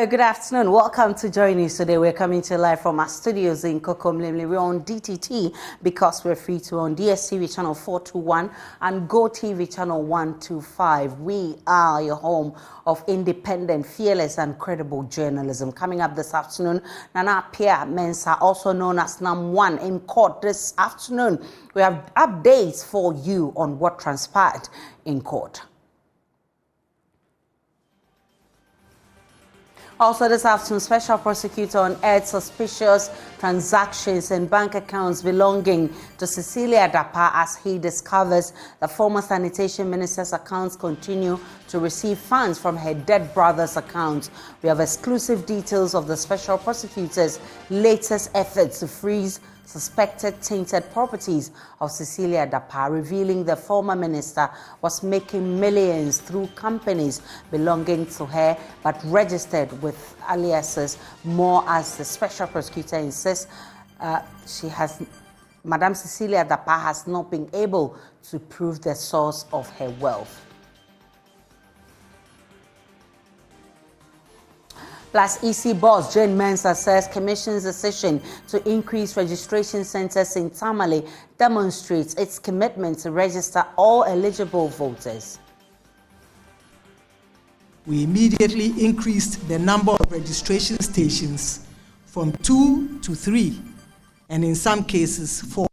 Good afternoon. Welcome to JoyNews Today. We're coming to you live from our studios in Kokomlemle. We're on DTT because we're free to on DSTV channel 421 and GoTV channel 125. We are your home of independent, fearless and credible journalism. Coming up this afternoon, Nana Pierre Mensah, also known as Nam1, in court this afternoon. We have updates for you on what transpired in court. Also this afternoon, Special Prosecutor unearthed suspicious transactions in bank accounts belonging to Cecilia Dapaah as he discovers the former sanitation minister's accounts continue to receive funds from her dead brother's account. We have exclusive details of the Special Prosecutor's latest efforts to freeze suspected tainted properties of Cecilia Dapaah, revealing the former minister was making millions through companies belonging to her but registered with aliases. More as the Special Prosecutor insists, Madam Cecilia Dapaah has not been able to prove the source of her wealth. Plus, EC boss Jane Mensah says Commission's decision to increase registration centers in Tamale demonstrates its commitment to register all eligible voters. We immediately increased the number of registration stations from 2 to 3, and in some cases 4.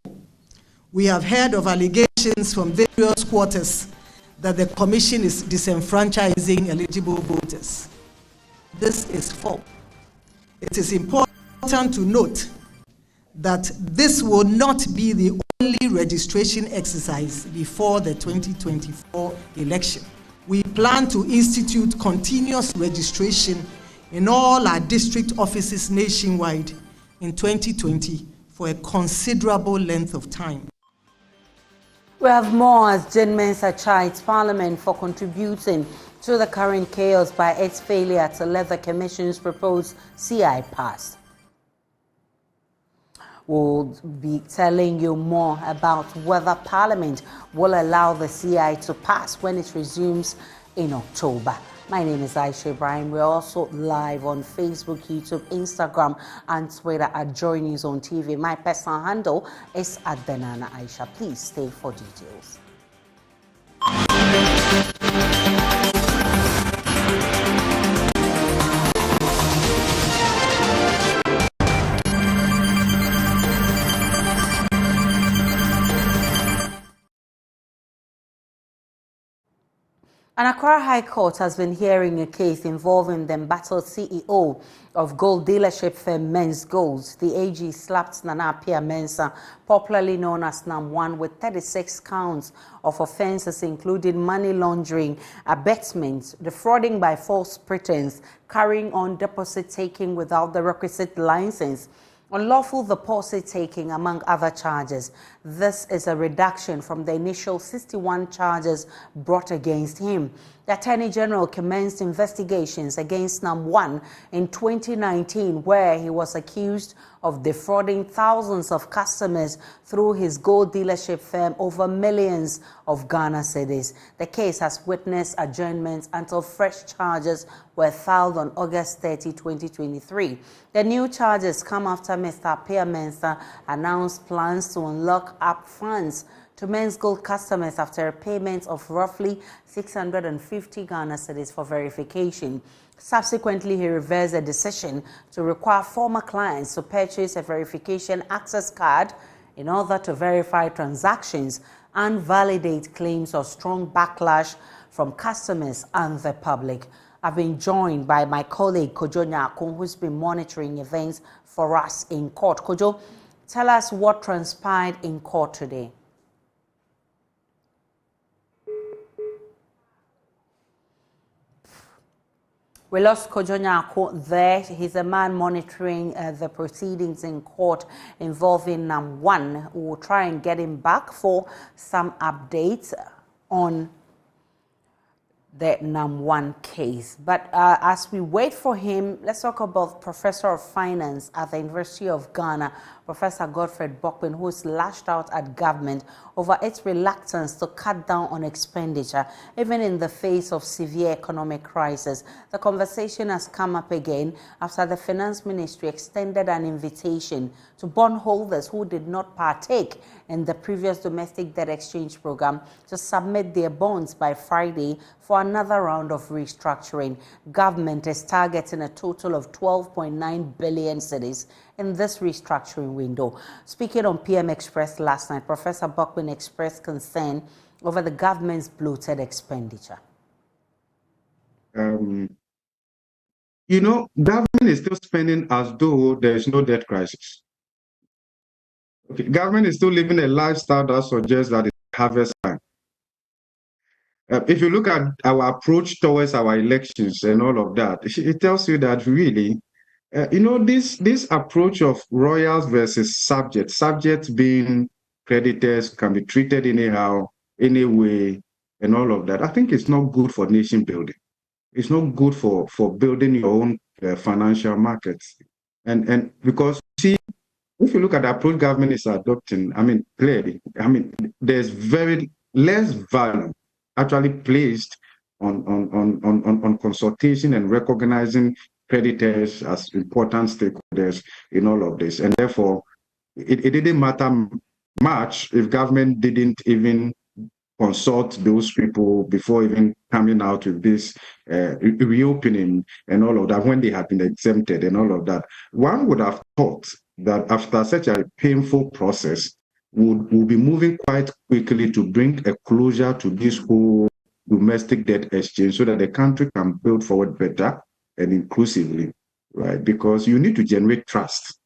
We have heard of allegations from various quarters that the Commission is disenfranchising eligible voters. This is false. It is important to note that this will not be the only registration exercise before the 2024 election. We plan to institute continuous registration in all our district offices nationwide in 2020 for a considerable length of time. We have more as Jane Mensah chides Parliament for contributing to the current chaos by its failure to let the Commission's proposed CI pass. We'll be telling you more about whether Parliament will allow the CI to pass when it resumes in October. My name is Aisha Ibrahim. We're also live on Facebook, YouTube, Instagram, and Twitter at JoyNews on TV. My personal handle is at Benana Aisha. Please stay for details. An Accra High Court has been hearing a case involving the embattled CEO of gold dealership firm Men's Golds. The AG slapped Nana Pierre Mensah, popularly known as Nam1, with 36 counts of offences including money laundering, abetment, defrauding by false pretense, carrying on deposit taking without the requisite license, unlawful deposit taking, among other charges. This is a reduction from the initial 61 charges brought against him. The Attorney General commenced investigations against Nam1 in 2019, where he was accused of defrauding thousands of customers through his gold dealership firm over millions of Ghana cedis. The case has witnessed adjournment until fresh charges were filed on August 30, 2023. The new charges come after Mr. Pierre Mensah announced plans to unlock up funds to Men's Gold customers after a payment of roughly 650 Ghana cedis for verification. Subsequently, he reversed a decision to require former clients to purchase a verification access card in order to verify transactions and validate claims of strong backlash from customers and the public. I've been joined by my colleague Kojo Nyakon, who's been monitoring events for us in court. Kojo, tell us what transpired in court today. We lost Kojo Nyakon there. He's a man monitoring the proceedings in court involving Nam1. We'll try and get him back for some updates on the NAM1 case. But as we wait for him, let's talk about Professor of Finance at the University of Ghana, Professor Bokpin, who's lashed out at government over its reluctance to cut down on expenditure, even in the face of severe economic crisis. The conversation has come up again after the Finance Ministry extended an invitation to bondholders who did not partake in the previous domestic debt exchange program to submit their bonds by Friday for another round of restructuring. Government is targeting a total of 12.9 billion cedis in this restructuring window. Speaking on PM Express last night, Professor Bokpin expressed concern over the government's bloated expenditure. You know, government is still spending as though there is no debt crisis. Okay, government is still living a lifestyle that suggests that it's harvest time. If you look at our approach towards our elections and all of that, it tells you that really, you know, this approach of royals versus subjects being creditors, can be treated anyhow, anyway, and all of that, I think it's not good for nation building. It's not good for building your own financial markets. And because, see, if you look at the approach government is adopting, I mean, clearly, I mean, there's very less value actually placed on consultation and recognizing creditors as important stakeholders in all of this. And therefore, it didn't matter much if government didn't even consult those people before even coming out with this reopening and all of that, when they had been exempted and all of that. One would have thought that after such a painful process, would be moving quite quickly to bring a closure to this whole domestic debt exchange so that the country can build forward better and inclusively, right? Because you need to generate trust,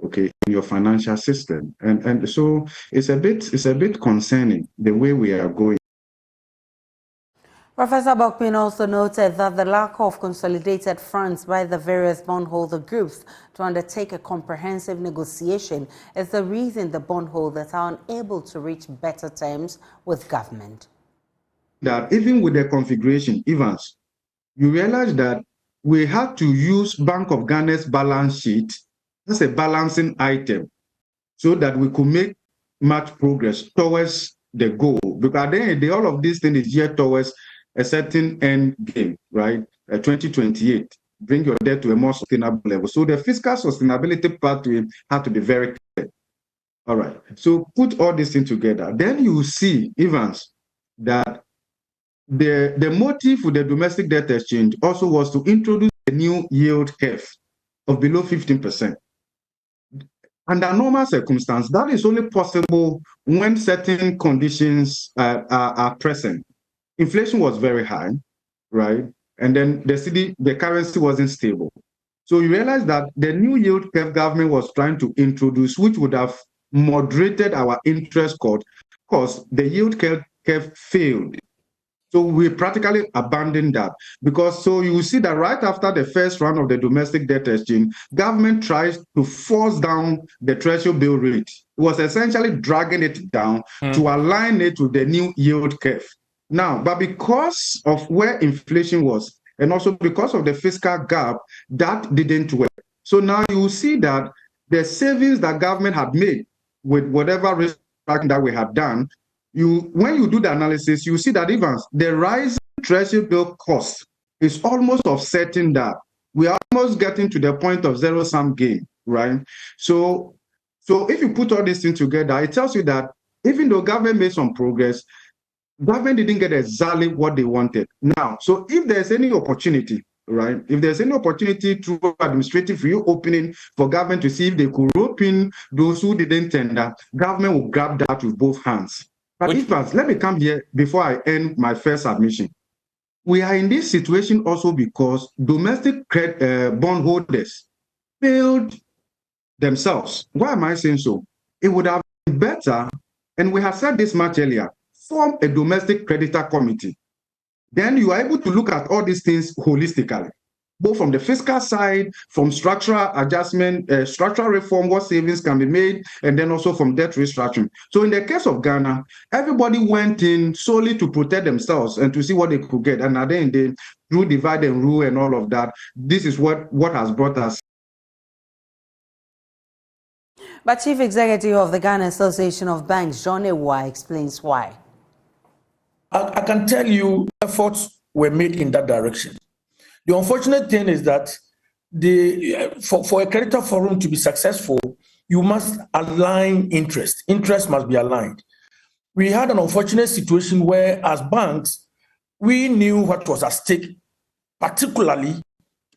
okay, in your financial system. And so it's a bit concerning the way we are going. Professor Bokpin also noted that the lack of consolidated funds by the various bondholder groups to undertake a comprehensive negotiation is the reason the bondholders are unable to reach better terms with government. That even with the configuration, Evans, you realize that we had to use Bank of Ghana's balance sheet as a balancing item so that we could make much progress towards the goal. Because at the end of the day, all of these things is geared towards a certain end game, right? 2028, bring your debt to a more sustainable level. So the fiscal sustainability pathway had to be very clear. All right. So put all this in together. Then you see, Evans, that the motive for the domestic debt exchange also was to introduce a new yield curve of below 15%. Under normal circumstances, that is only possible when certain conditions are present. Inflation was very high, right? And then the currency wasn't stable. So you realize that the new yield curve government was trying to introduce, which would have moderated our interest cost, because the yield curve failed. So we practically abandoned that, because so you see that right after the first round of the domestic debt exchange, government tries to force down the treasury bill rate. It was essentially dragging it down to align it to the new yield curve. Now, but because of where inflation was, and also because of the fiscal gap, that didn't work. So now you see that the savings that government had made with whatever restructuring that we had done, when you do the analysis, you see that even the rising treasury bill cost is almost offsetting that. We are almost getting to the point of zero-sum game, right? So if you put all these things together, it tells you that even though government made some progress, government didn't get exactly what they wanted. Now, so if there's any opportunity, right, if there's any opportunity through administrative reopening for government to see if they could rope in those who didn't tender, government will grab that with both hands. But let me come here before I end my first submission. We are in this situation also because domestic bondholders failed themselves. Why am I saying so? It would have been better, and we have said this much earlier, form a domestic creditor committee. Then you are able to look at all these things holistically. both from the fiscal side, from structural adjustment, structural reform, what savings can be made, and then also from debt restructuring. So in the case of Ghana, everybody went in solely to protect themselves and to see what they could get. And at the end, through divide and rule and all of that, this is what has brought us. But Chief Executive of the Ghana Association of Banks, John Ewa, explains why. I can tell you efforts were made in that direction. The unfortunate thing is that for a creditor forum to be successful, you must align interest. Interest must be aligned. We had an unfortunate situation where, as banks, we knew what was at stake, particularly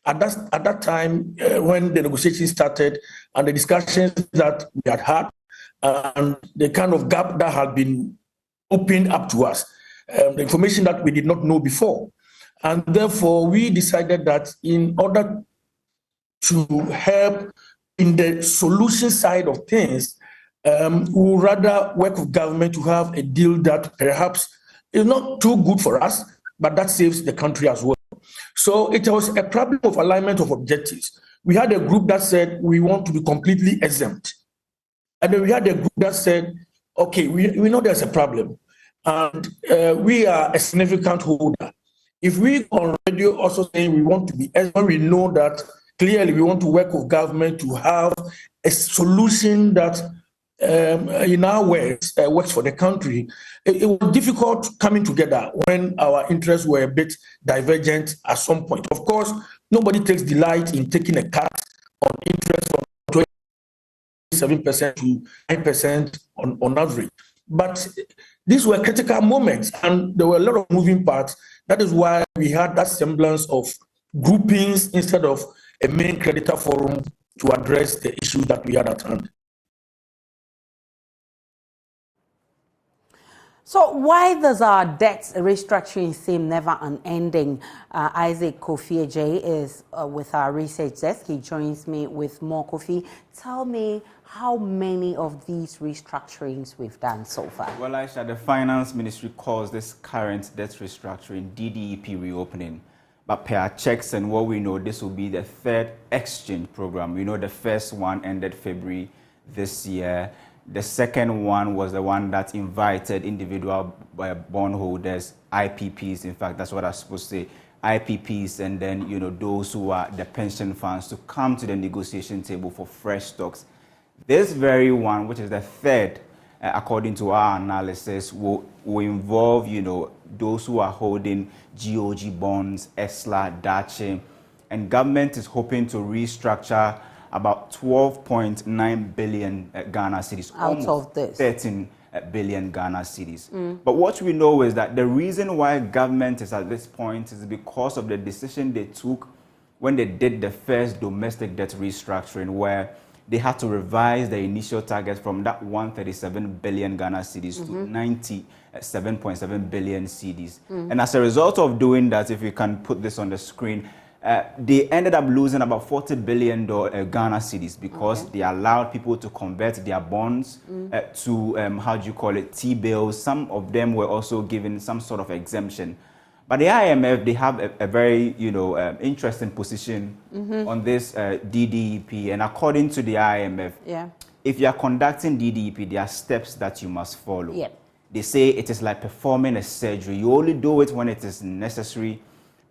at that time when the negotiations started and the discussions that we had and the kind of gap that had been opened up to us, the information that we did not know before. And therefore, we decided that in order to help in the solution side of things, we would rather work with government to have a deal that perhaps is not too good for us, but that saves the country as well. So it was a problem of alignment of objectives. We had a group that said we want to be completely exempt. And then we had a group that said, okay, we know there's a problem, and we are a significant holder. If we on radio also saying we want to be exempt, we know that clearly we want to work with government to have a solution that, in our words, works for the country. It was difficult coming together when our interests were a bit divergent at some point. Of course, nobody takes delight in taking a cut on interest from 27% to 9% on average. But these were critical moments, and there were a lot of moving parts. That is why we had that semblance of groupings instead of a main creditor forum to address the issues that we had at hand. So why does our debt restructuring seem never unending? Isaac Kofi Ajay is with our research desk. He joins me with more. Kofi, tell me how many of these restructurings we've done so far. Well, Aisha, the Finance Ministry calls this current debt restructuring DDEP reopening. But per our checks and what we know, this will be the third exchange program. We know the first one ended February this year. The second one was the one that invited individual bondholders, IPPs, in fact, that's what I was supposed to say, IPPs, and then, you know, those who are the pension funds to come to the negotiation table for fresh stocks. This very one, which is the third, according to our analysis, will involve, you know, those who are holding GOG bonds, ESLA, DACHE, and government is hoping to restructure about 12.9 billion Ghana cedis, out of this 13 billion Ghana cedis. But what we know is that the reason why government is at this point is because of the decision they took when they did the first domestic debt restructuring, where they had to revise the initial target from that 137 billion Ghana cedis to 97.7 billion cedis. And as a result of doing that, if you can put this on the screen, they ended up losing about 40 billion Ghana cedis because they allowed people to convert their bonds to, how do you call it, T-bills. Some of them were also given some sort of exemption. But the IMF, they have a very, you know, interesting position on this DDEP. And according to the IMF, if you are conducting DDEP, there are steps that you must follow. They say it is like performing a surgery. You only do it when it is necessary.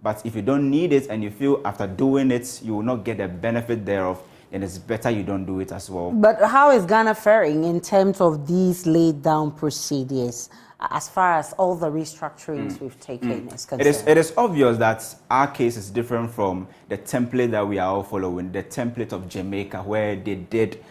But if you don't need it and you feel after doing it, you will not get the benefit thereof, then it's better you don't do it as well. But how is Ghana faring in terms of these laid down procedures as far as all the restructurings we've taken is concerned? It is obvious that our case is different from the template that we are all following, the template of Jamaica, where they did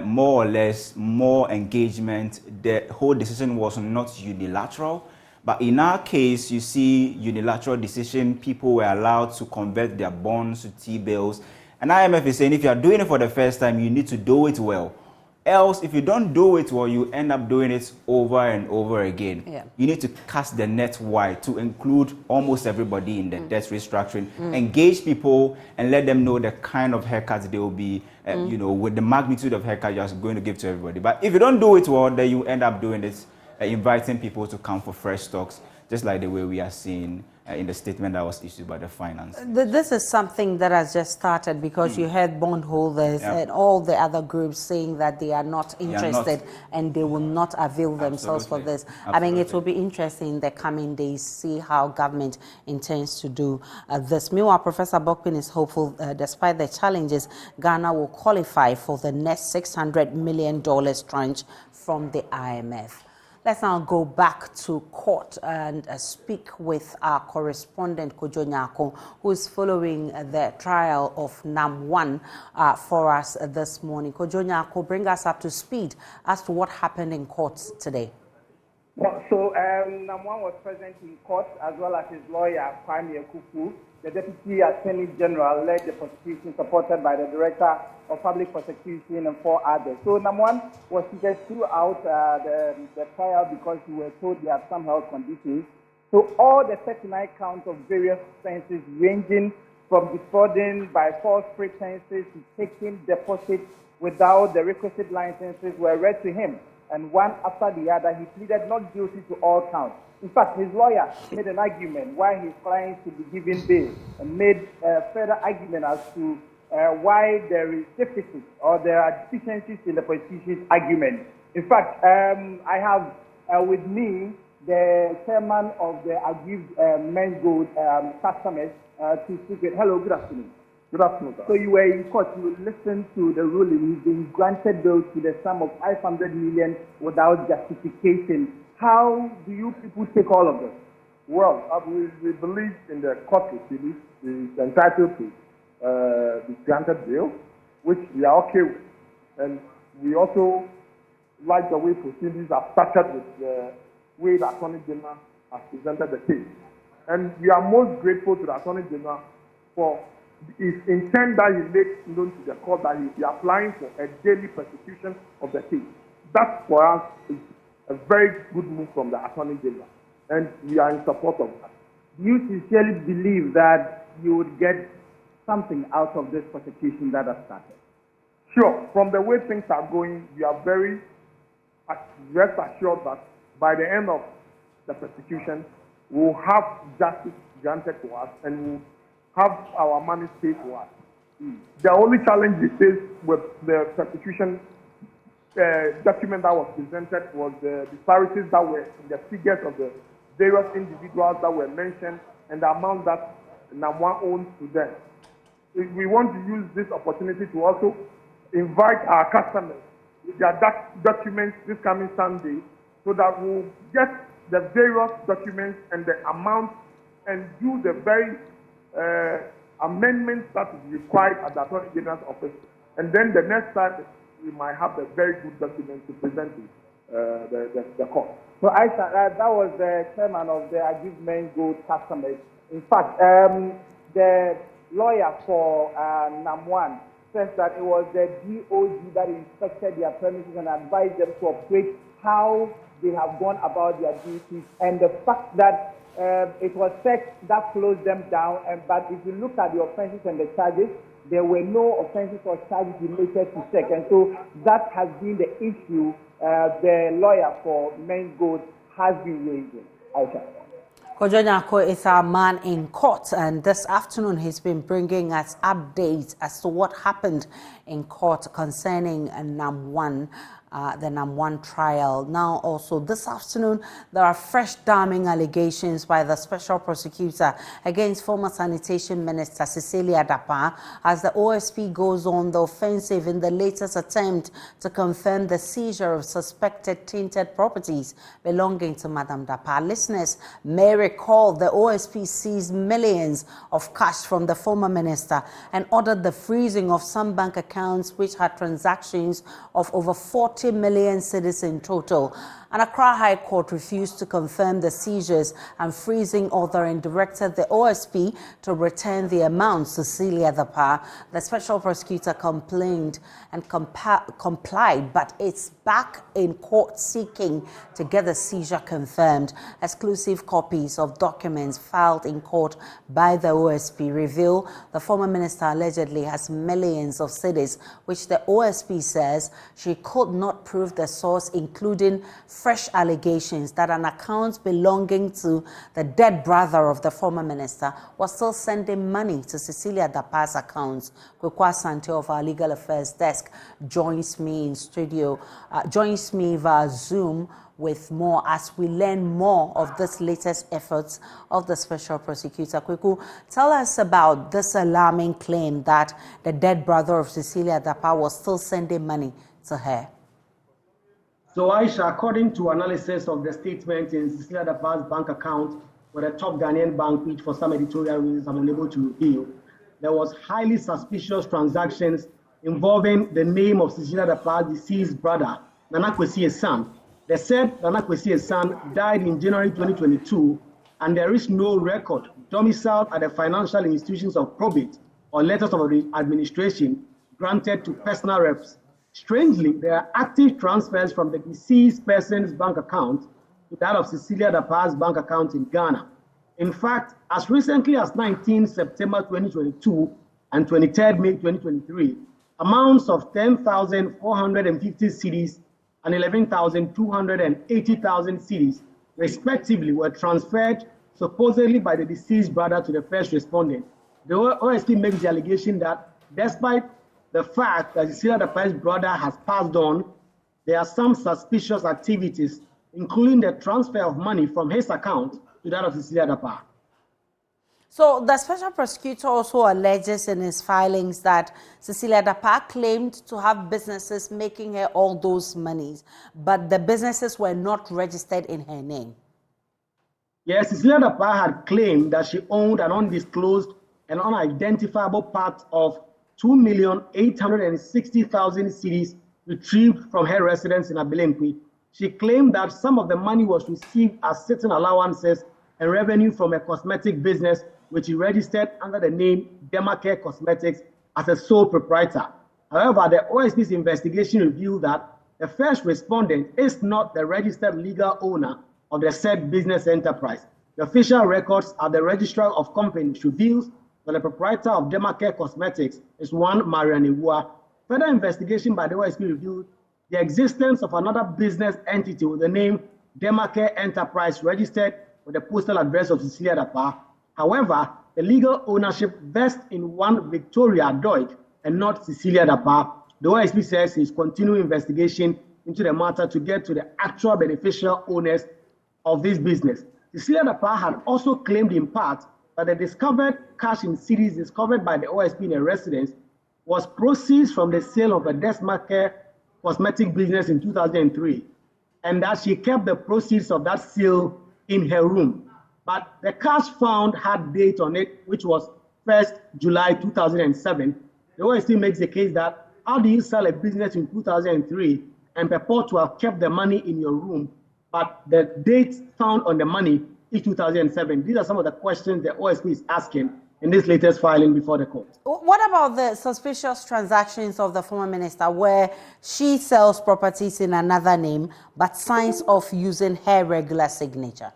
more or less more engagement. The whole decision was not unilateral. But in our case, you see unilateral decision, people were allowed to convert their bonds to T-bills. And IMF is saying if you are doing it for the first time, you need to do it well. Else, if you don't do it well, you end up doing it over and over again. You need to cast the net wide to include almost everybody in the debt restructuring, engage people and let them know the kind of haircuts they will be, you know, with the magnitude of haircut you're going to give to everybody. But if you don't do it well, then you end up doing it, inviting people to come for fresh stocks, just like the way we are seeing in the statement that was issued by the finance. This is something that has just started because you heard bondholders and all the other groups saying that they are not interested and they will not avail themselves for this. I mean, it will be interesting in the coming days, see how government intends to do this. Meanwhile, Professor Bokpin is hopeful, despite the challenges, Ghana will qualify for the next $600 million tranche from the IMF. Let's now go back to court and speak with our correspondent, Kojo Nyako, who is following the trial of Nam 1 for us this morning. Kojo Nyako, bring us up to speed as to what happened in court today. Well, so Nam 1 was present in court as well as his lawyer, Kwame Kufu. The Deputy Attorney General led the prosecution supported by the Director of Public Prosecution and 4 others. So Nam 1 was seated throughout the trial because we were told he had some health conditions. So all the 39 counts of various offences ranging from defrauding by false pretenses to taking deposits without the requisite licenses were read to him. And one after the other, he pleaded not guilty to all counts. In fact, his lawyer made an argument why his client should be given bail and made a further argument as to why there is deficit or there are deficiencies in the prosecution's argument. In fact, I have with me the chairman of the aggrieved Men's Gold customers to speak with. Hello, good afternoon. Good afternoon, sir. So you were in court, you listened to the ruling, you've been granted bail to the sum of 500 million without justification. How do you people take all of this? Well, we believe in the court proceedings is entitled to be granted bail, which we are okay with. And we also like the way proceedings are structured with the way the Attorney General has presented the case. And we are most grateful to the Attorney General for his intent that he makes known to the court that he will be applying for a daily prosecution of the case. That, for us, is a very good move from the Attorney General, and we are in support of that. Do you sincerely believe that you would get something out of this prosecution that has started? Sure. From the way things are going, we are very rest assured that by the end of the prosecution, we will have justice granted to us and we will have our money paid to us. The only challenge we face with the prosecution document that was presented was the disparities that were in the figures of the various individuals that were mentioned and the amount that Namwa owns to them. We want to use this opportunity to also invite our customers with their documents this coming Sunday so that we'll get the various documents and the amount and do the very amendments that is required at the Attorney General's office. And then the next time, we might have a very good document to present to the court. So Aisha, that was the chairman of the aggrieved Men's Gold customers. In fact, the lawyer for Nam 1 says that it was the GOG that inspected their premises and advised them to operate how they have gone about their duties, and the fact that it was SEC that closed them down. But if you look at the offenses and the charges, there were no offenses or charges related to SEC, and so that has been the issue the lawyer for Men's Gold has been raising. Aisha. Kojo Nyako is our man in court, and this afternoon he's been bringing us updates as to what happened in court concerning Nam 1. The Nam 1 trial. Now also this afternoon there are fresh damning allegations by the special prosecutor against former Sanitation Minister Cecilia Dapaah as the OSP goes on the offensive in the latest attempt to confirm the seizure of suspected tainted properties belonging to Madam Dapaah. Listeners may recall the OSP seized millions of cash from the former minister and ordered the freezing of some bank accounts which had transactions of over 40 million cedis in total. An Accra High Court refused to confirm the seizures and freezing order and directed the OSP to return the amounts to Cecilia Dapaah. The special prosecutor complained and complied, but it's back in court seeking to get the seizure confirmed. Exclusive copies of documents filed in court by the OSP reveal the former minister allegedly has millions of cedis, which the OSP says she could not prove the source, including fresh allegations that an account belonging to the dead brother of the former minister was still sending money to Cecilia Dapaah's account. Kwekwa Asante of our Legal Affairs Desk joins me in studio, joins me via Zoom with more as we learn more of this latest efforts of the special prosecutor. Kweku, tell us about this alarming claim that the dead brother of Cecilia Dapaah was still sending money to her. So Aisha, according to analysis of the statement in Cecilia Dapaah's bank account with a top Ghanaian bank, which for some editorial reasons I'm unable to reveal, there was highly suspicious transactions involving the name of Cecilia Dapaah's deceased brother, Nana Kwesi's son. They said Nana Kwesi's son died in January 2022, and there is no record domiciled at the financial institutions of probate or letters of the administration granted to personal reps. Strangely, there are active transfers from the deceased person's bank account to that of Cecilia Dapaah's bank account in Ghana. In fact, as recently as 19 September 2022 and 23 May 2023, amounts of 10,450 cedis and 11,280,000 cedis, respectively, were transferred supposedly by the deceased brother to the first respondent. The OSP makes the allegation that despite the fact that Cecilia Dapaah's brother has passed on, there are some suspicious activities, including the transfer of money from his account to that of Cecilia Dapaah. So the special prosecutor also alleges in his filings that Cecilia Dapaah claimed to have businesses making her all those monies, but the businesses were not registered in her name. Yes, Cecilia Dapaah had claimed that she owned an undisclosed and unidentifiable part of 2,860,000 cedis retrieved from her residence in Abilenkwi. She claimed that some of the money was received as certain allowances and revenue from a cosmetic business which he registered under the name Demacare Cosmetics as a sole proprietor. However, the OSP's investigation revealed that the first respondent is not the registered legal owner of the said business enterprise. The official records at the Registrar of Companies reveals that the proprietor of Demacare Cosmetics is one Marian Iwua. Further investigation by the OSP revealed the existence of another business entity with the name Demacare Enterprise registered with the postal address of Cecilia Dapaah. However, the legal ownership vests in one Victoria Doig and not Cecilia Dapaah. The OSP says he's continuing investigation into the matter to get to the actual beneficial owners of this business. Cecilia Dapaah had also claimed in part that the discovered cash in cedis discovered by the OSP in her residence was proceeds from the sale of a Demacare cosmetic business in 2003, and that she kept the proceeds of that sale in her room. But the cash found had date on it, which was 1st July 2007. The OSP makes the case that how do you sell a business in 2003 and purport to have kept the money in your room, but the date found on the money is 2007? These are some of the questions the OSP is asking in this latest filing before the court. What about the suspicious transactions of the former minister where she sells properties in another name but signs off using her regular signature?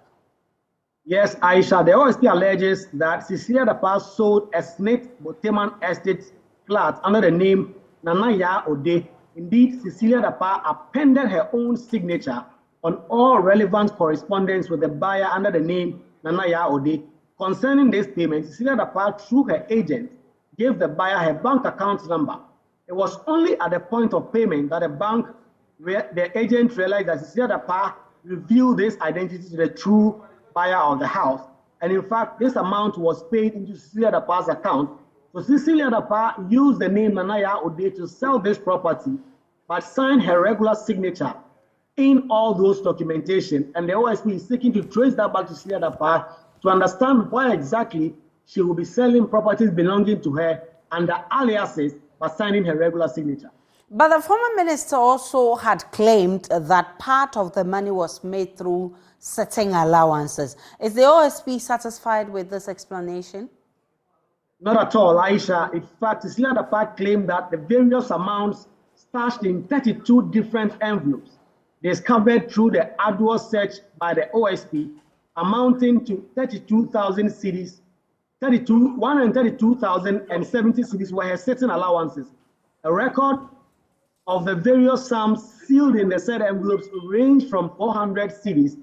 Yes, Aisha, the OSP alleges that Cecilia Dapaah sold a Snit Boteman Estate flat under the name Nanaya Ode. Indeed, Cecilia Dapaah appended her own signature on all relevant correspondence with the buyer under the name Nanaya Ode. Concerning this payment, Cecilia Dapaah, through her agent, gave the buyer her bank account number. It was only at the point of payment that the agent realized that Cecilia Dapaah revealed this identity to the true buyer of the house. And in fact, this amount was paid into Cecilia Dapaah's account. So Cecilia Dapaah used the name Nanaya Ode to sell this property, but signed her regular signature in all those documentation. And the OSP is seeking to trace that back to Cecilia Dapaah to understand why exactly she will be selling properties belonging to her under aliases by signing her regular signature. But the former minister also had claimed that part of the money was made through certain allowances. Is the OSP satisfied with this explanation? Not at all, Aisha. In fact, Cecilia Dapaah claimed that the various amounts stashed in 32 different envelopes discovered through the arduous search by the OSP, amounting to 32,000 cedis, 132,070 cedis were her certain allowances. A record of the various sums sealed in the said envelopes range from 400 cedis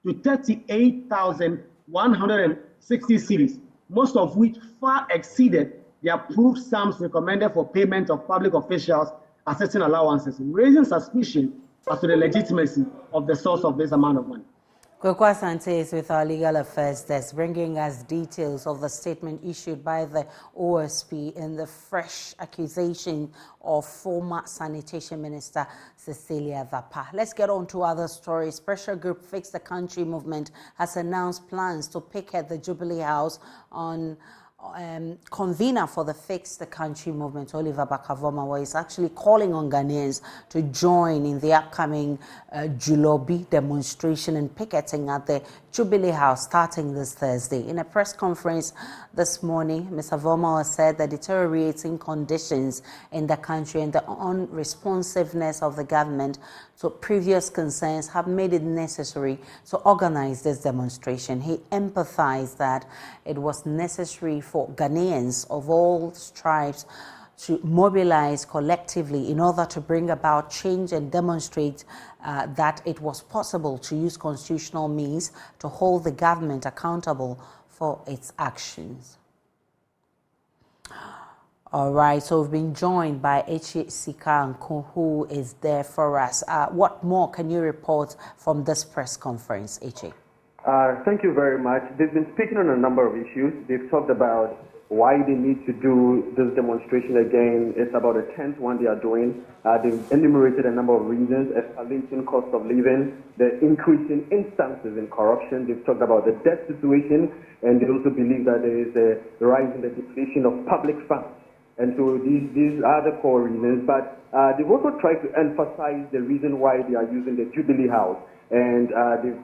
to 38,160 cedis, most of which far exceeded the approved sums recommended for payment of public officials as certain allowances, raising suspicion as to the legitimacy of the source of this amount of money. Kwekwa Sante is with our legal affairs desk, bringing us details of the statement issued by the OSP in the fresh accusation of former Sanitation Minister Cecilia Dapaah. Let's get on to other stories. Pressure group Fix the Country movement has announced plans to picket the Jubilee House on convener for the Fix the Country movement, Oliver Bakavomawa, is actually calling on Ghanaians to join in the upcoming Julobi demonstration and picketing at the Jubilee House starting this Thursday. In a press conference this morning, Mr. Vomawa said the deteriorating conditions in the country and the unresponsiveness of the government to previous concerns have made it necessary to organize this demonstration. He emphasized that it was necessary for Ghanaians of all stripes to mobilize collectively in order to bring about change and demonstrate that it was possible to use constitutional means to hold the government accountable for its actions. All right, so we've been joined by Eche Sikanko, who is there for us. What more can you report from this press conference, Eche? Thank you very much. They've been speaking on a number of issues. They've talked about why they need to do this demonstration again. It's about the 10th one they are doing. They've enumerated a number of reasons: escalating cost of living, the increasing instances in corruption. They've talked about the debt situation, and they also believe that there is a rise in the depletion of public funds. And so these are the core reasons. But they've also tried to emphasize the reason why they are using the Jubilee House. And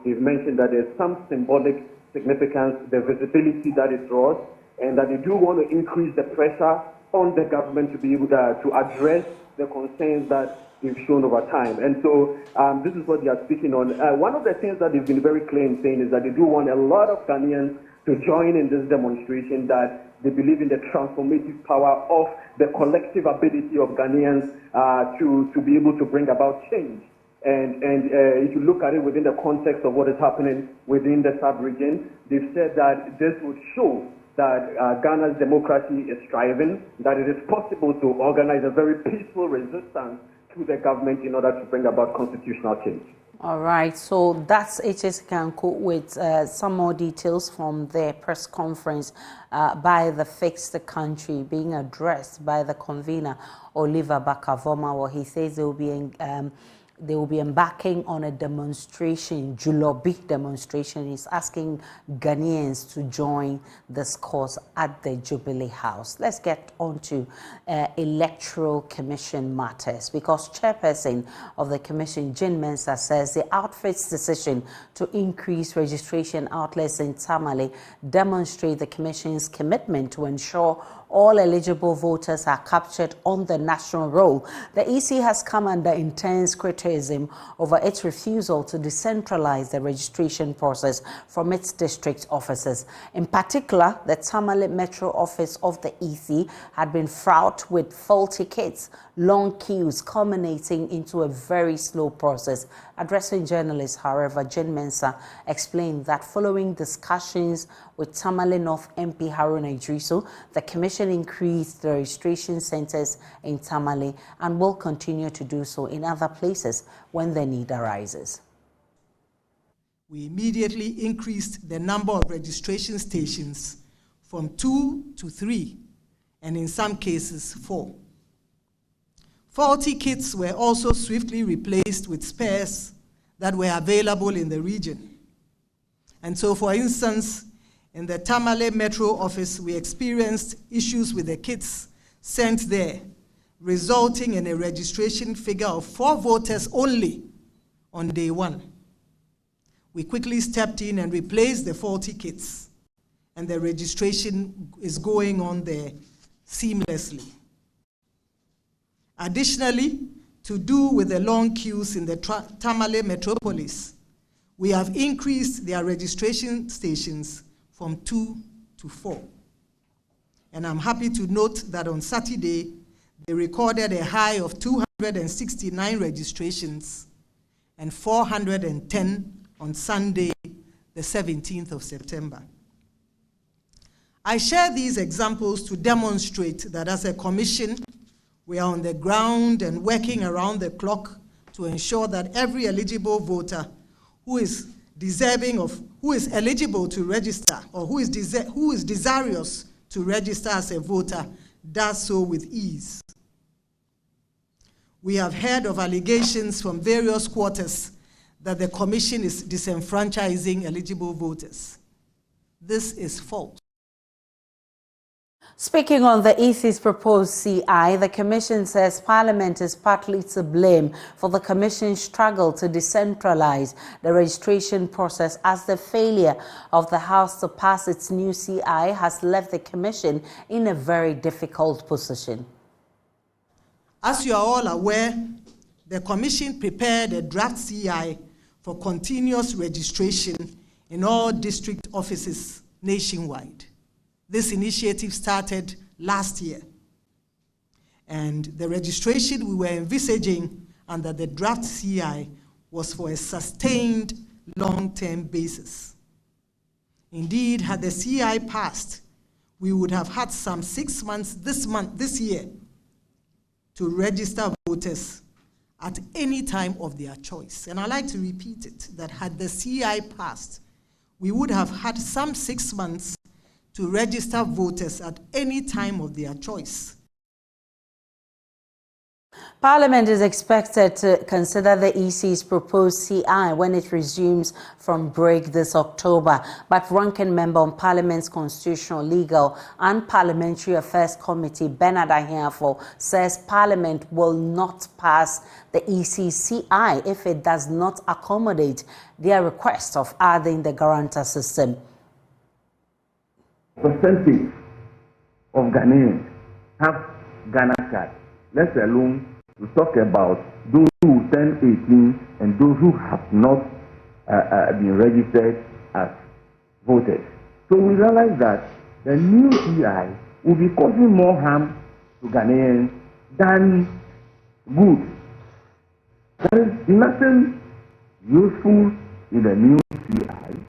they've mentioned that there's some symbolic significance, the visibility that it draws, and that they do want to increase the pressure on the government to be able to address the concerns that they've shown over time. And so this is what they are speaking on. One of the things that they've been very clear in saying is that they do want a lot of Ghanaians to join in this demonstration, that they believe in the transformative power of the collective ability of Ghanaians to be able to bring about change. And if you look at it within the context of what is happening within the sub-region, they've said that this would show that Ghana's democracy is thriving, that it is possible to organize a very peaceful resistance to the government in order to bring about constitutional change. All right, so that's H.S. Kanko with some more details from their press conference by the Fix the Country being addressed by the convener, Oliver Bakavomawa. He says they will be embarking on a demonstration, Julobi demonstration. He's asking Ghanaians to join this cause at the Jubilee House. Let's get on to Electoral Commission matters, because Chairperson of the Commission, Jane Mensah, says the outfit's decision to increase registration outlets in Tamale demonstrate the Commission's commitment to ensure all eligible voters are captured on the national roll. The EC has come under intense criticism over its refusal to decentralize the registration process from its district offices. In particular, the Tamale Metro office of the EC had been fraught with faulty kits, long queues culminating into a very slow process. Addressing journalists, however, Jane Mensah explained that following discussions with Tamale North MP Haruna Idrisu, the Commission increased the registration centers in Tamale and will continue to do so in other places when the need arises. We immediately increased the number of registration stations from 2 to 3, and in some cases 4. Faulty kits were also swiftly replaced with spares that were available in the region. And so, for instance, in the Tamale Metro office, we experienced issues with the kits sent there, resulting in a registration figure of 4 voters only on day 1. We quickly stepped in and replaced the faulty kits, and the registration is going on there seamlessly. Additionally, to do with the long queues in the Tamale metropolis, we have increased their registration stations from 2 to 4. And I'm happy to note that on Saturday, they recorded a high of 200 169 registrations and 410 on Sunday, the 17th of September. I share these examples to demonstrate that as a commission, we are on the ground and working around the clock to ensure that every eligible voter who is eligible to register or who is desirous to register as a voter does so with ease. We have heard of allegations from various quarters that the commission is disenfranchising eligible voters. This is false. Speaking on the EC's proposed CI, the Commission says Parliament is partly to blame for the Commission's struggle to decentralize the registration process, as the failure of the House to pass its new CI has left the Commission in a very difficult position. As you are all aware, the Commission prepared a draft CI for continuous registration in all district offices nationwide. This initiative started last year, and the registration we were envisaging under the draft CI was for a sustained long-term basis. Indeed, had the CI passed, we would have had some 6 months this year to register voters at any time of their choice. And I like to repeat it, that had the CI passed, we would have had some 6 months to register voters at any time of their choice. Parliament is expected to consider the EC's proposed CI when it resumes from break this October. But ranking member on Parliament's Constitutional, Legal and Parliamentary Affairs Committee, Bernard Ahiafo, says Parliament will not pass the EC's CI if it does not accommodate their request of adding the guarantor system. Percentage of Ghanaians have Ghana card, let alone to talk about those who turn 18 and those who have not been registered as voters. So we realize that the new CI will be causing more harm to Ghanaians than good. There is nothing useful in the new CI.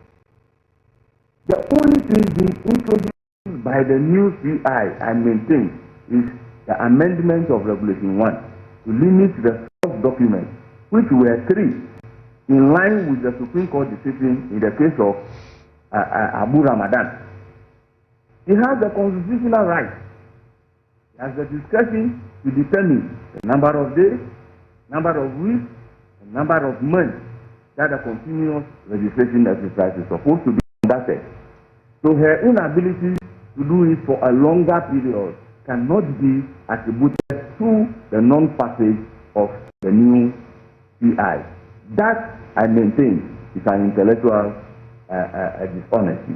The only thing being introduced by the new CI, I maintain, is the amendment of Regulation 1 to limit the source documents, which were 3, in line with the Supreme Court decision in the case of Abu Ramadan. He has the constitutional right, he has the discretion to determine the number of days, number of weeks, and number of months that a continuous registration exercise is supposed to be conducted. So her inability to do it for a longer period cannot be attributed to the non-passage of the new CI. That, I maintain, is an intellectual dishonesty.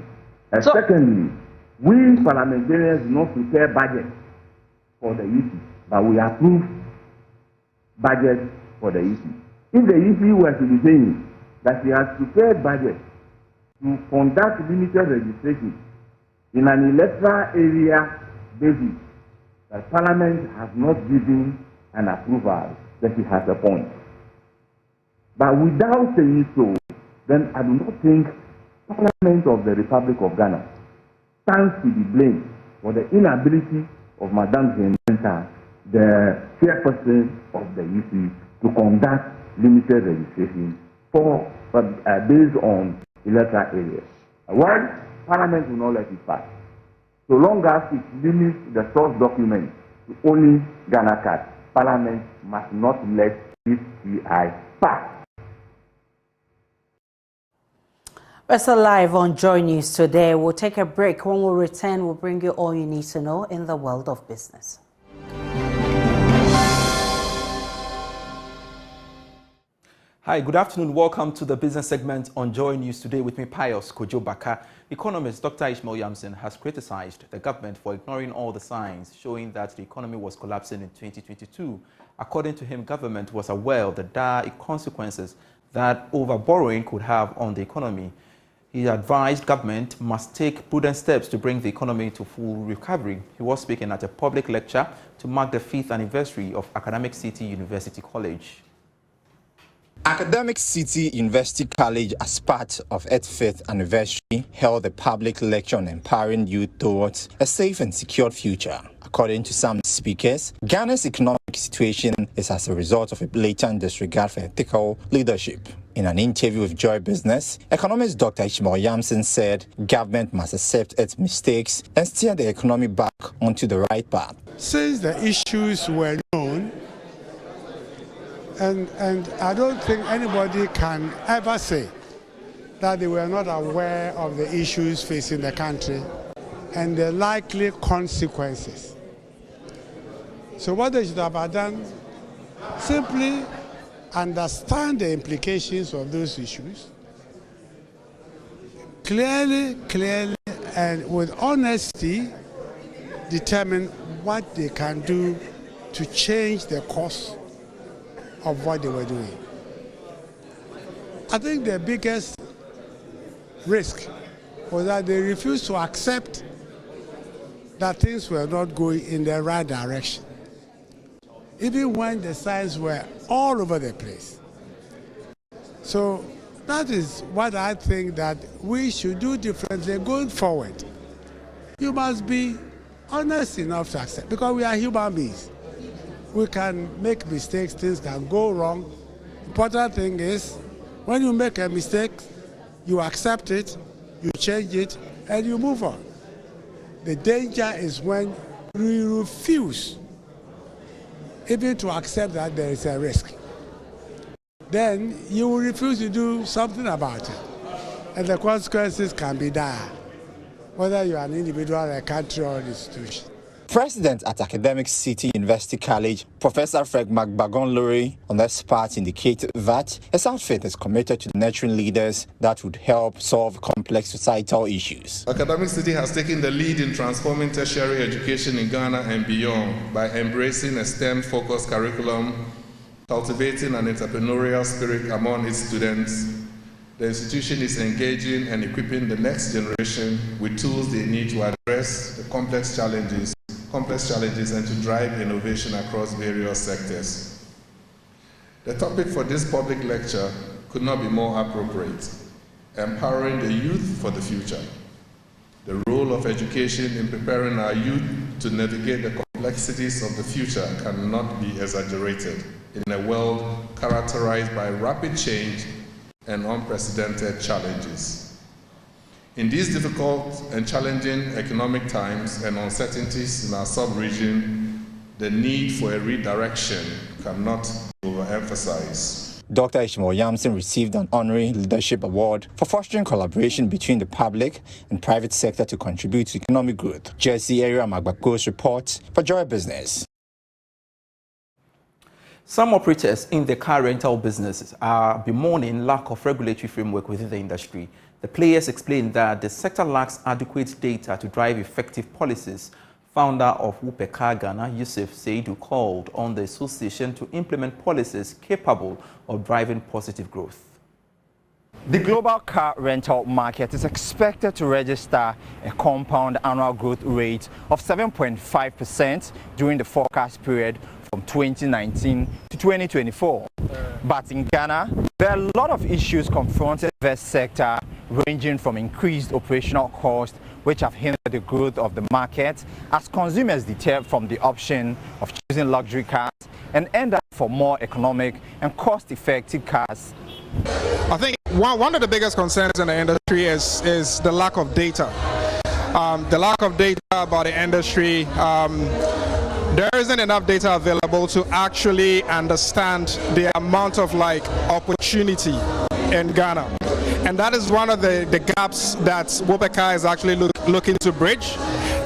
Secondly, we parliamentarians do not prepare budget for the EC, but we approve budget for the EC. If the EC were to be saying that he has prepared budget to conduct limited registration in an electoral area basis, that Parliament has not given an approval, that he has a point. But without saying so, then I do not think Parliament of the Republic of Ghana stands to be blamed for the inability of Madame Zenenta, the chairperson of the EC, to conduct limited registration based on electoral areas. While Parliament will not let it pass, so long as it limits the source document to only Ghana card, Parliament must not let this CI pass. We're still live on JoyNews Today. We'll take a break. When we return, we'll bring you all you need to know in the world of business. Hi, good afternoon. Welcome to the business segment on JoyNews Today with me, Pius Kojo Baka. Economist Dr. Ishmael Yamson has criticized the government for ignoring all the signs showing that the economy was collapsing in 2022. According to him, government was aware of the dire consequences that overborrowing could have on the economy. He advised government must take prudent steps to bring the economy to full recovery. He was speaking at a public lecture to to mark the 5th anniversary of Academic City University College. Academic City University College, as part of its 5th anniversary, held a public lecture on empowering youth towards a safe and secure future. According to some speakers, Ghana's economic situation is as a result of a blatant disregard for ethical leadership. In an interview with Joy Business, economist Dr. Ishmael Yamson said government must accept its mistakes and steer the economy back onto the right path. Since the issues were known, and I don't think anybody can ever say that they were not aware of the issues facing the country and the likely consequences. So what they should have done, simply understand the implications of those issues, clearly, and with honesty, determine what they can do to change the course of what they were doing. I think the biggest risk was that they refused to accept that things were not going in the right direction, even when the signs were all over the place. So that is what I think that we should do differently going forward. You must be honest enough to accept, because we are human beings. We can make mistakes, things can go wrong. Important thing is, when you make a mistake, you accept it, you change it, and you move on. The danger is when you refuse even to accept that there is a risk. Then you will refuse to do something about it. And the consequences can be dire, whether you are an individual, a country, or an institution. President at Academic City University College, Professor Fred McBagon-Lurie, on this part indicated that his outfit is committed to nurturing leaders that would help solve complex societal issues. Academic City has taken the lead in transforming tertiary education in Ghana and beyond by embracing a STEM-focused curriculum, cultivating an entrepreneurial spirit among its students. The institution is engaging and equipping the next generation with tools they need to address the complex challenges and to drive innovation across various sectors. The topic for this public lecture could not be more appropriate: empowering the youth for the future. The role of education in preparing our youth to navigate the complexities of the future cannot be exaggerated in a world characterized by rapid change and unprecedented challenges. In these difficult and challenging economic times and uncertainties in our sub-region, the need for a redirection cannot be overemphasized. Dr. Ishmael Yamson received an honorary leadership award for fostering collaboration between the public and private sector to contribute to economic growth. Jersey area Magbako's report for Joy Business. Some operators in the car rental businesses are bemoaning lack of regulatory framework within the industry. The players explain that the sector lacks adequate data to drive effective policies. Founder of Wupeka Ghana, Yusuf Seidu, called on the association to implement policies capable of driving positive growth. The global car rental market is expected to register a compound annual growth rate of 7.5% during the forecast period from 2019 to 2024. But in Ghana, there are a lot of issues confronting the sector, ranging from increased operational costs, which have hindered the growth of the market, as consumers deter from the option of choosing luxury cars and end up for more economic and cost-effective cars. I think one of the biggest concerns in the industry is the lack of data. The lack of data about the industry. There isn't enough data available to actually understand the amount of opportunity in Ghana. And that is one of the gaps that Wupeka is actually looking to bridge.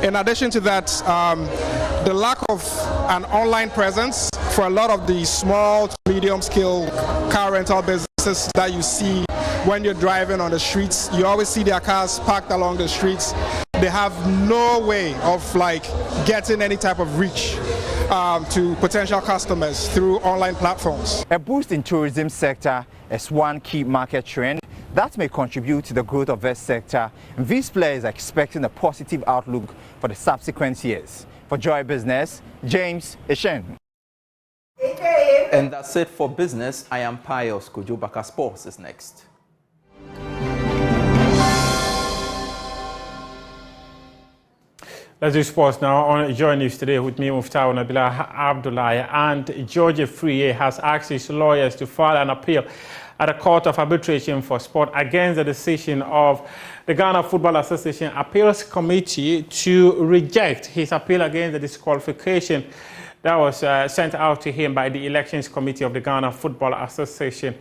In addition to that, the lack of an online presence for a lot of the small to medium scale car rental businesses that you see when you're driving on the streets. You always see their cars parked along the streets. They have no way of getting any type of reach to potential customers through online platforms. A boost in tourism sector is one key market trend that may contribute to the growth of this sector. And these players are expecting a positive outlook for the subsequent years. For Joy Business, James Ishen. And that's it for business. I am Pius Kojo Baka. Sports is next. Let's do sports now on JoyNews Today with me, Muftau Nabila Abdullah. And George Afriyie has asked his lawyers to file an appeal at the Court of Arbitration for Sport against the decision of the Ghana Football Association Appeals Committee to reject his appeal against the disqualification that was sent out to him by the Elections Committee of the Ghana Football Association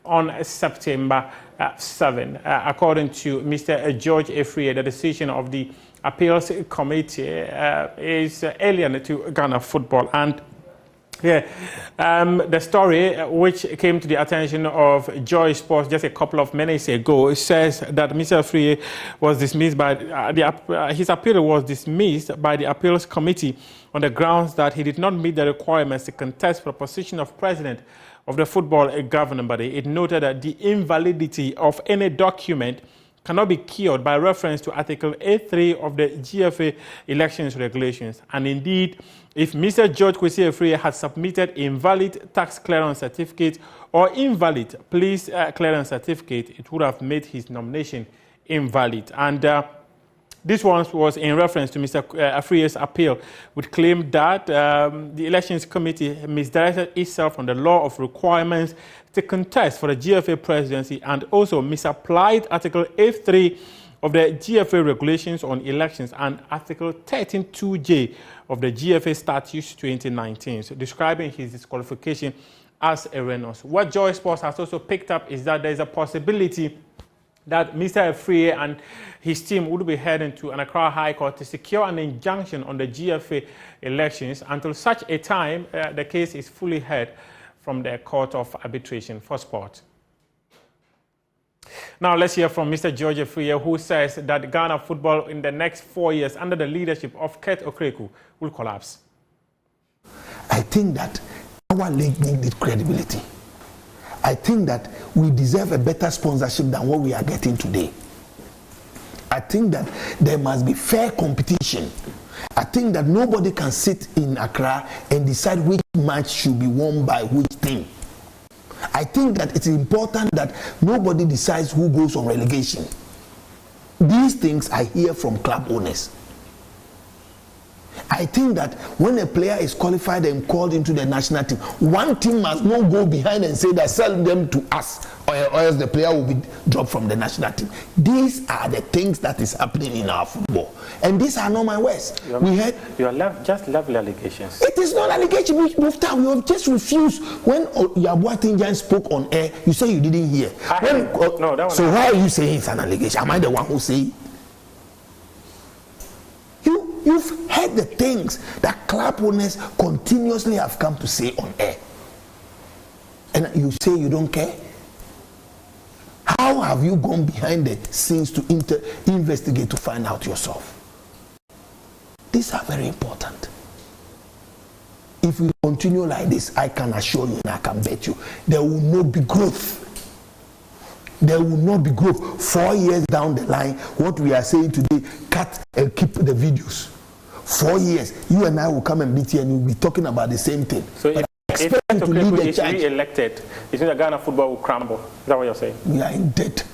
on September 7. According to Mr. George Afriyie, the decision of the Appeals Committee is alien to Ghana football. And the story which came to the attention of Joy Sports just a couple of minutes ago says that Mr. Afriyie was dismissed by his appeal was dismissed by the Appeals Committee on the grounds that he did not meet the requirements to contest for the position of president of the football governing body. It noted that the invalidity of any document cannot be cured by reference to Article 8.3 of the GFA elections regulations. And indeed, if Mr. George Kwesi Afriyie had submitted invalid tax clearance certificate or invalid police clearance certificate, it would have made his nomination invalid. And this one was in reference to Mr. Afriyie's appeal, which claimed that the Elections Committee misdirected itself on the law of requirements to contest for the GFA presidency and also misapplied Article 8.3 of the GFA regulations on elections and Article 13.2J of the GFA Statutes 2019, so describing his disqualification as erroneous. What Joy Sports has also picked up is that there is a possibility that Mr. Afriyie and his team would be heading to an Accra High Court to secure an injunction on the GFA elections until such a time the case is fully heard from the Court of Arbitration for Sport. Now let's hear from Mr. George Afriyie, who says that Ghana football in the next 4 years under the leadership of Kurt Okreku will collapse. I think that our league needs credibility. I think that we deserve a better sponsorship than what we are getting today. I think that there must be fair competition. I think that nobody can sit in Accra and decide which match should be won by which team. I think that it's important that nobody decides who goes on relegation. These things I hear from club owners. I think that when a player is qualified and called into the national team, one team must not go behind and say that sell them to us, or else the player will be dropped from the national team. These are the things that is happening in our football, and these are not my words. You are just level allegations. It is not allegation. We have just refused. When Yabua Tinjan spoke on air, you say you didn't hear. So why are you saying it's an allegation? Am I the one who say it? You've heard the things that club owners continuously have come to say on air. And you say you don't care? How have you gone behind the scenes to investigate to find out yourself? These are very important. If we continue like this, I can assure you and I can bet you, there will not be growth. There will not be growth. 4 years down the line, what we are saying today, cut and keep the videos. 4 years, you and I will come and meet here and we'll be talking about the same thing. So if Okreku is re-elected, you think that Ghana football will crumble? Is that what you're saying? We are in debt.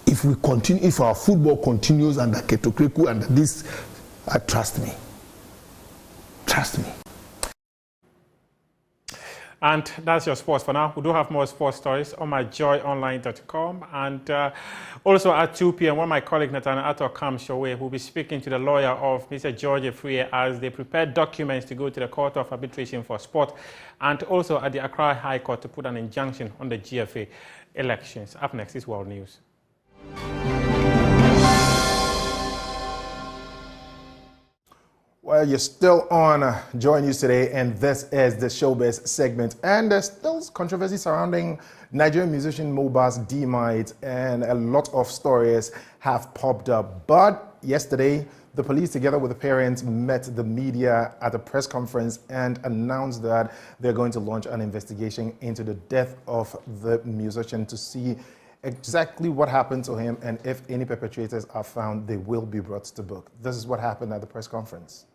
If we continue, if our football continues under Okreku and this, trust me. And that's your sports for now. We do have more sports stories on my joyonline.com. And also at 2 p.m., when my colleague Nathan Ato comes your way, we'll be speaking to the lawyer of Mr. George Afriyie as they prepare documents to go to the Court of Arbitration for Sport and also at the Accra High Court to put an injunction on the GFA elections. Up next is World News. Well, you're still on JoyNews Today, and this is the Showbiz segment. And there's still controversy surrounding Nigerian musician Mohbad's demise, and a lot of stories have popped up. But yesterday, the police, together with the parents, met the media at a press conference and announced that they're going to launch an investigation into the death of the musician to see exactly what happened to him, and if any perpetrators are found, they will be brought to book. This is what happened at the press conference.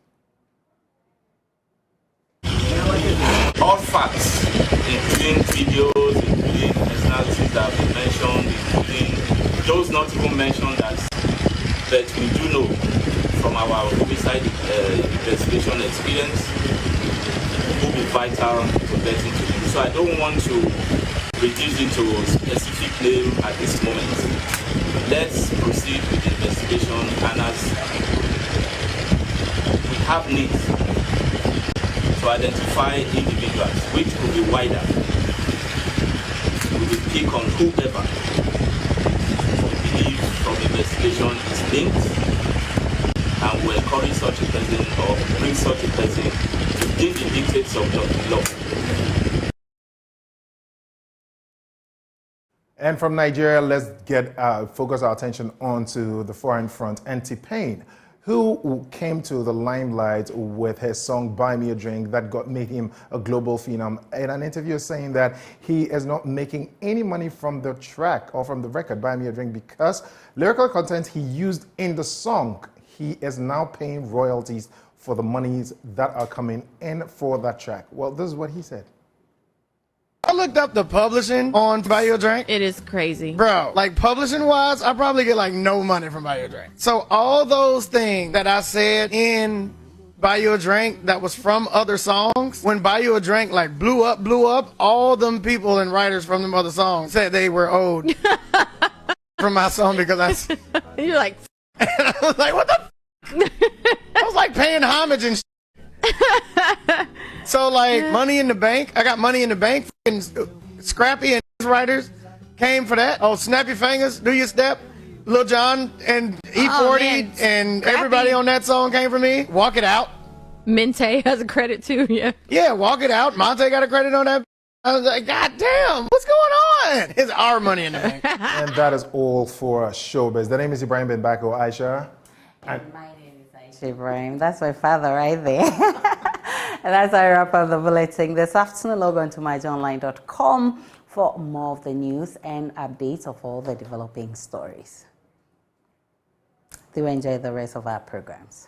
All facts, including videos, including personalities that have been mentioned, including those not even mentioned as, but we do know from our homicide investigation experience will be vital to get into it. So I don't want to reduce it to a specific name at this moment. Let's proceed with the investigation, and as we have needs to identify individuals, which will be wider. We will pick on whoever we believe from investigation is linked, and will encourage such a person or bring such a person to give the dictates of the law. And from Nigeria, let's focus our attention onto the foreign front. And T-Pain, who came to the limelight with his song Buy Me a Drink that made him a global phenom. In an interview saying that he is not making any money from the track or from the record Buy Me a Drink because lyrical content he used in the song, he is now paying royalties for the monies that are coming in for that track. Well, this is what he said. I looked up the publishing on Buy You a Drink. It is crazy. Bro, like publishing wise, I probably get like no money from Buy You a Drink. So all those things that I said in Buy You a Drink that was from other songs, when Buy You a Drink like blew up, all them people and writers from them other songs said they were owed from my song because You're like, and I was like, what the I was like paying homage and So like Money in the Bank, I got Money in the Bank. Scrappy and his writers came for that. Oh, Snap Your Fingers, Do Your Step, Lil Jon and E40 and Scrappy. Everybody on that song came for me. Walk It Out. Midday has a credit too, yeah. Yeah, Walk It Out. Monte got a credit on that. I was like, God damn, what's going on? It's our Money in the Bank. And that is all for Showbiz. The name is Ibrahim Ben Bako, Aisha. And my name is Aisha Ibrahim. That's my father right there. And that's how I wrap up the bulletin this afternoon. Log on to myjoyonline.com for more of the news and updates of all the developing stories. Do enjoy the rest of our programs.